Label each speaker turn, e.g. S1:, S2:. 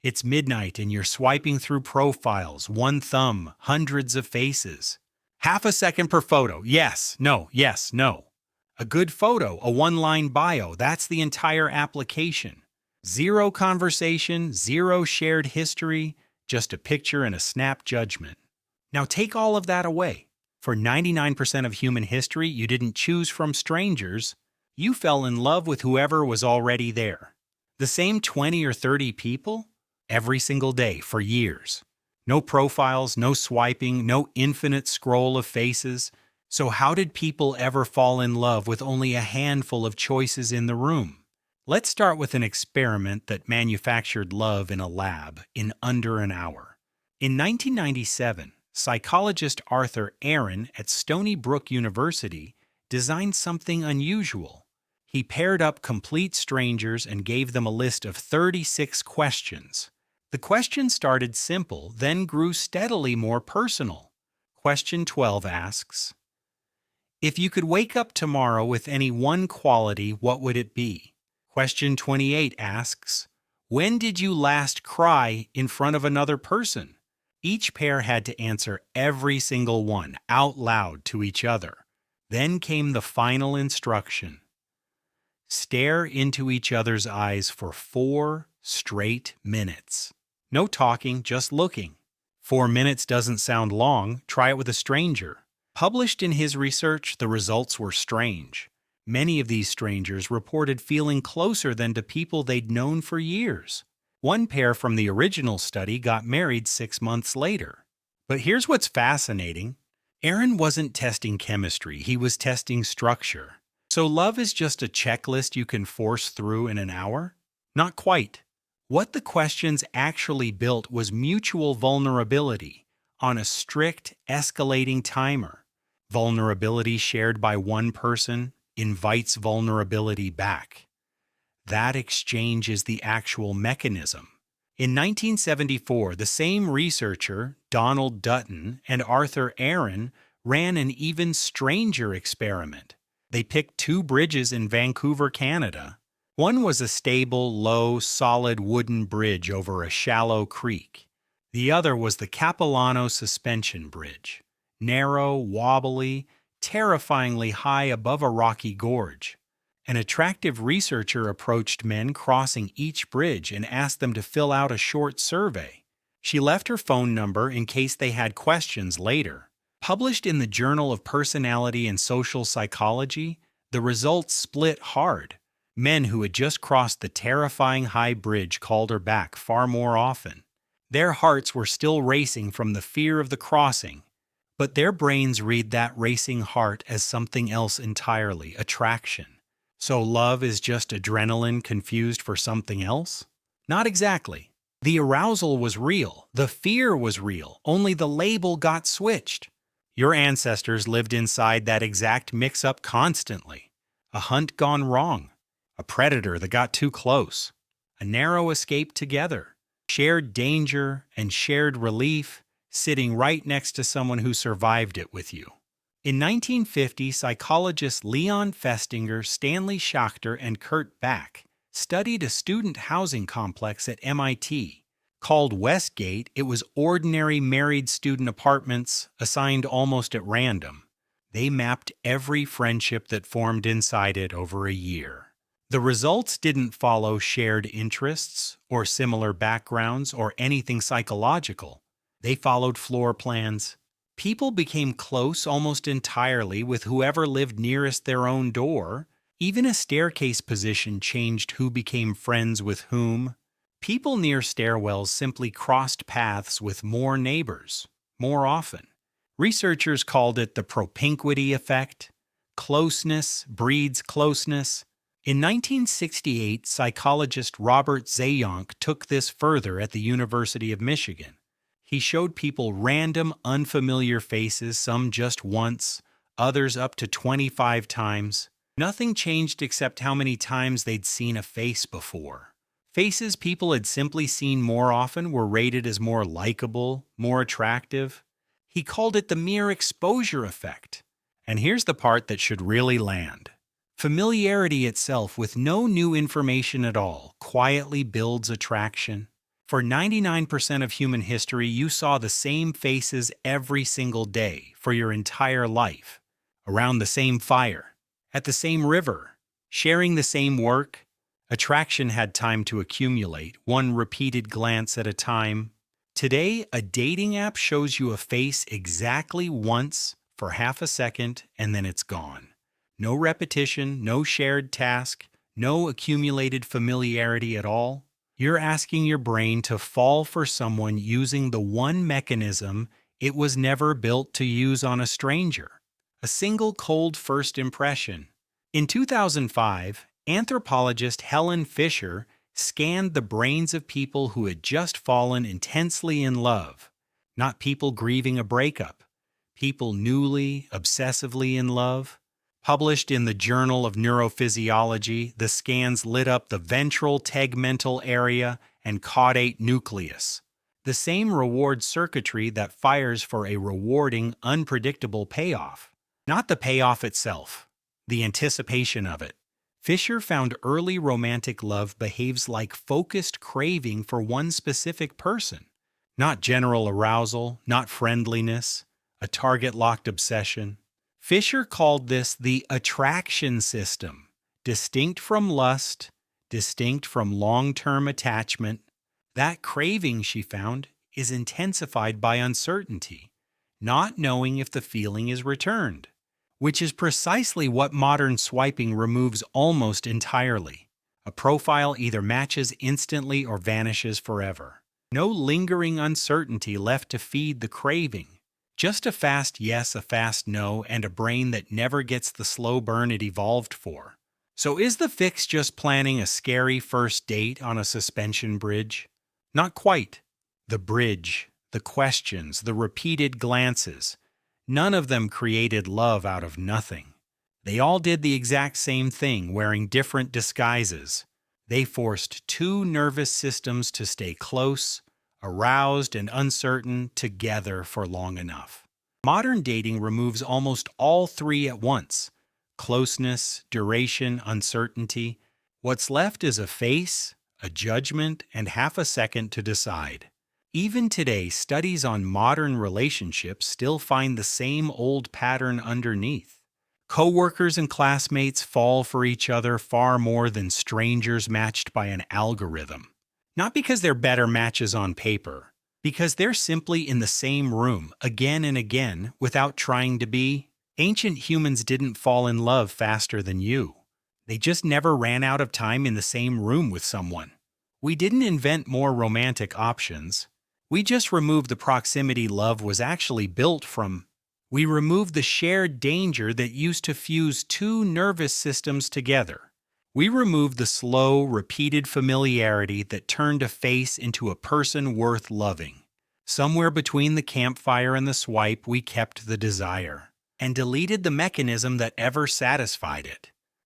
S1: It's midnight and you're swiping through profiles, one thumb, hundreds of faces. Half a second per photo. Yes, no, yes, no. A good photo, a one-line bio, that's the entire application. Zero conversation, zero shared history, just a picture and a snap judgment. Now take all of that away. For 99% of human history, you didn't choose from strangers. You fell in love with whoever was already there. The same 20 or 30 people? Every single day for years. No profiles, no swiping, no infinite scroll of faces. So how did people ever fall in love with only a handful of choices in the room? Let's start with an experiment that manufactured love in a lab in under an hour. In 1997, psychologist Arthur Aron at Stony Brook University designed something unusual. He paired up complete strangers and gave them a list of 36 questions. The questions started simple, then grew steadily more personal. Question 12 asks, if you could wake up tomorrow with any one quality, what would it be? Question 28 asks, when did you last cry in front of another person? Each pair had to answer every single one out loud to each other. Then came the final instruction. Stare into each other's eyes for 4 straight minutes. No talking, just looking. 4 minutes doesn't sound long. Try it with a stranger. Published in his research, the results were strange. Many of these strangers reported feeling closer than to people they'd known for years. One pair from the original study got married 6 months later. But here's what's fascinating. Aron wasn't testing chemistry, he was testing structure. So love is just a checklist you can force through in an hour? Not quite. What the questions actually built was mutual vulnerability on a strict, escalating timer. Vulnerability shared by one person invites vulnerability back. That exchange is the actual mechanism. In 1974, the same researcher, Dutton, and Arthur Aron ran an even stranger experiment. They picked 2 bridges in Vancouver, Canada. One was a stable, low, solid wooden bridge over a shallow creek. The other was the Capilano Suspension Bridge. Narrow, wobbly, terrifyingly high above a rocky gorge. An attractive researcher approached men crossing each bridge and asked them to fill out a short survey. She left her phone number in case they had questions later. Published in the Journal of Personality and Social Psychology, the results split hard. Men who had just crossed the terrifying high bridge called her back far more often. Their hearts were still racing from the fear of the crossing, but their brains read that racing heart as something else entirely, attraction. So love is just adrenaline confused for something else? Not exactly. The arousal was real, the fear was real, only the label got switched. Your ancestors lived inside that exact mix-up constantly. A hunt gone wrong. A predator that got too close. A narrow escape together. Shared danger and shared relief, sitting right next to someone who survived it with you. In 1950, psychologists Leon Festinger, Stanley Schachter, and Kurt Bach studied a student housing complex at MIT. Called Westgate, it was ordinary married student apartments assigned almost at random. They mapped every friendship that formed inside it over a year. The results didn't follow shared interests or similar backgrounds or anything psychological. They followed floor plans. People became close almost entirely with whoever lived nearest their own door. Even a staircase position changed who became friends with whom. People near stairwells simply crossed paths with more neighbors, more often. Researchers called it the propinquity effect. Closeness breeds closeness. In 1968, psychologist Robert Zajonc took this further at the University of Michigan. He showed people random, unfamiliar faces, some just once, others up to 25 times. Nothing changed except how many times they'd seen a face before. Faces people had simply seen more often were rated as more likable, more attractive. He called it the mere exposure effect. And here's the part that should really land. Familiarity itself with no new information at all quietly builds attraction. For 99% of human history, you saw the same faces every single day for your entire life, around the same fire, at the same river, sharing the same work. Attraction had time to accumulate, one repeated glance at a time. Today, a dating app shows you a face exactly once for half a second and then it's gone. No repetition, no shared task, no accumulated familiarity at all. You're asking your brain to fall for someone using the one mechanism it was never built to use on a stranger: a single cold first impression. In 2005, anthropologist Helen Fisher scanned the brains of people who had just fallen intensely in love, not people grieving a breakup, people newly, obsessively in love. Published in the Journal of Neurophysiology, the scans lit up the ventral tegmental area and caudate nucleus, the same reward circuitry that fires for a rewarding, unpredictable payoff. Not the payoff itself, the anticipation of it. Fisher found early romantic love behaves like focused craving for one specific person, not general arousal, not friendliness, a target-locked obsession. Fisher called this the attraction system, distinct from lust, distinct from long-term attachment. That craving, she found, is intensified by uncertainty, not knowing if the feeling is returned, which is precisely what modern swiping removes almost entirely. A profile either matches instantly or vanishes forever. No lingering uncertainty left to feed the craving. Just a fast yes, a fast no, and a brain that never gets the slow burn it evolved for. So is the fix just planning a scary first date on a suspension bridge? Not quite. The bridge, the questions, the repeated glances, none of them created love out of nothing. They all did the exact same thing, wearing different disguises. They forced two nervous systems to stay close, aroused and uncertain, together for long enough. Modern dating removes almost all three at once: closeness, duration, uncertainty. What's left is a face, a judgment, and half a second to decide. Even today, studies on modern relationships still find the same old pattern underneath. Coworkers and classmates fall for each other far more than strangers matched by an algorithm. Not because they're better matches on paper, because they're simply in the same room again and again without trying to be. Ancient humans didn't fall in love faster than you. They just never ran out of time in the same room with someone. We didn't invent more romantic options. We just removed the proximity love was actually built from. We removed the shared danger that used to fuse two nervous systems together. We removed the slow, repeated familiarity that turned a face into a person worth loving. Somewhere between the campfire and the swipe, we kept the desire, and deleted the mechanism that ever satisfied it.